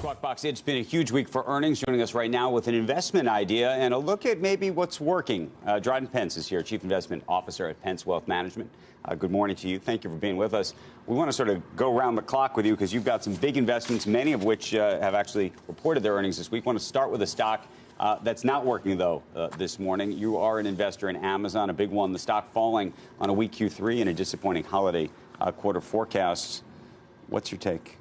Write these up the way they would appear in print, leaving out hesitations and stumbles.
Squawk Box, it's been a huge week for earnings. Joining us right now with an investment idea and a look at maybe what's working. Dryden Pence is here, Chief Investment Officer at Pence Wealth Management. Good morning to you. Thank you for being with us. We want to sort of go around the clock with you because you've got some big investments, many of which have actually reported their earnings this week. I want to start with a stock that's not working, though, this morning. You are an investor in Amazon, a big one. The stock falling on a weak Q3 and a disappointing holiday quarter forecast. What's your take?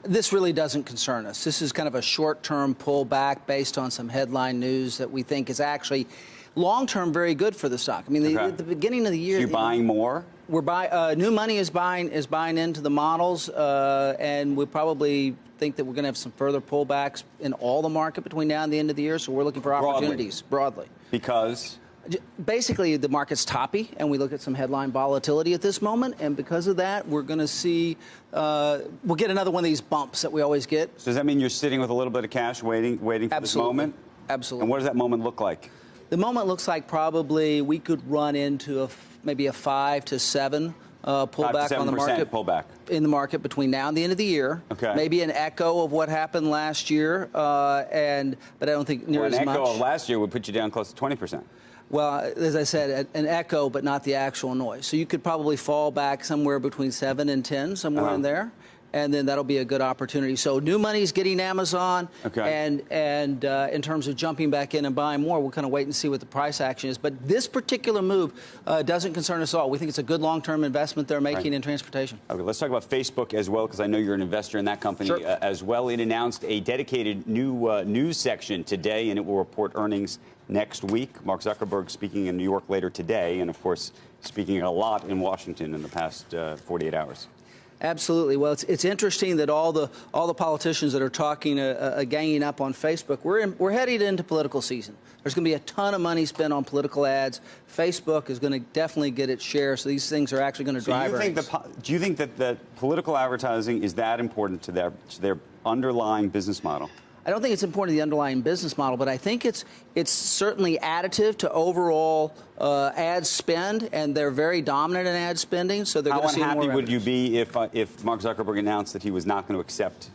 This really doesn't concern us. This is kind of a short-term pullback based on some headline news that we think is actually long-term very good for the stock. I mean, at the beginning of the year, you're buying more. We're buying. New money is buying into the models, and we probably think that we're going to have some further pullbacks in all the market between now and the end of the year. So we're looking for opportunities broadly. Because basically, the market's toppy, and we look at some headline volatility at this moment, and because of that, we're going to see we'll get another one of these bumps that we always get. So does that mean you're sitting with a little bit of cash, waiting for this moment? Absolutely. And what does that moment look like? The moment looks like probably we could run into maybe a 5 to 7 pullback on the market. Pullback in the market between now and the end of the year. Okay. Maybe an echo of what happened last year, but I don't think near as much. An echo of last year would put you down close to 20%. Well, as I said, an echo, but not the actual noise. So you could probably fall back somewhere between 7 and 10, somewhere in there, and then that'll be a good opportunity. So new money's getting Amazon, and in terms of jumping back in and buying more, we'll kind of wait and see what the price action is. But this particular move doesn't concern us at all. We think it's a good long-term investment they're making in transportation. Okay, let's talk about Facebook as well, because I know you're an investor in that company as well. It announced a dedicated new news section today, and it will report earnings next week. Mark Zuckerberg speaking in New York later today, and of course speaking a lot in Washington in the past 48 hours. Absolutely. Well, it's interesting that all the politicians that are talking ganging up on Facebook. We're headed into political season. There's going to be a ton of money spent on political ads. Facebook is going to definitely get its share. So these things are actually going to drive earnings. Do you think that political advertising is that important to their underlying business model? I don't think it's important to the underlying business model, but I think it's certainly additive to overall ad spend, and they're very dominant in ad spending. So they're going to see more revenues. How unhappy would you be if Mark Zuckerberg announced that he was not going to accept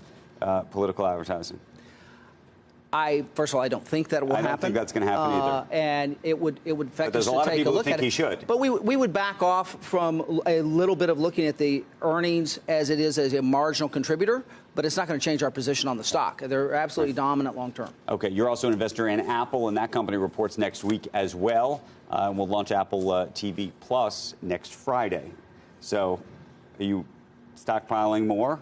political advertising? First of all, I don't think that will happen. I don't think that's going to happen either. And it would affect us to take a look at it. But there's a lot of people who think he should. But we would back off from a little bit of looking at the earnings as it is as a marginal contributor, but it's not going to change our position on the stock. They're absolutely dominant long term. Okay, you're also an investor in Apple, and that company reports next week as well. We'll launch Apple TV Plus next Friday. So are you stockpiling more?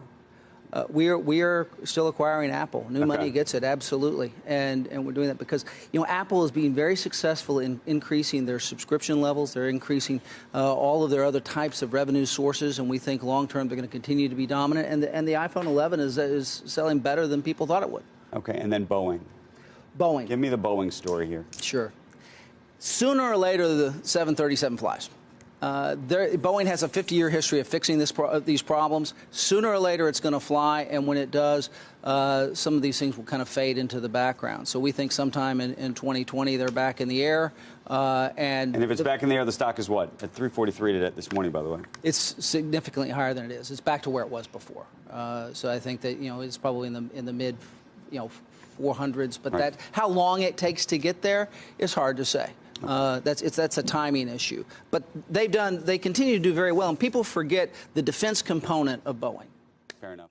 We are still acquiring Apple. New money gets it, absolutely. And we're doing that because, Apple is being very successful in increasing their subscription levels. They're increasing all of their other types of revenue sources, and we think long-term they're going to continue to be dominant. And the iPhone 11 is selling better than people thought it would. Okay, and then Boeing. Boeing. Give me the Boeing story here. Sure. Sooner or later, the 737 flies. Boeing has a 50-year history of fixing these problems. Sooner or later, it's going to fly, and when it does, some of these things will kind of fade into the background. So we think sometime in 2020, they're back in the air. And if it's back in the air, the stock is what? At 343 today, this morning, by the way. It's significantly higher than it is. It's back to where it was before. So I think that it's probably in the mid 400s. But how long it takes to get there is hard to say. That's a timing issue. But they continue to do very well, and people forget the defense component of Boeing. Fair enough.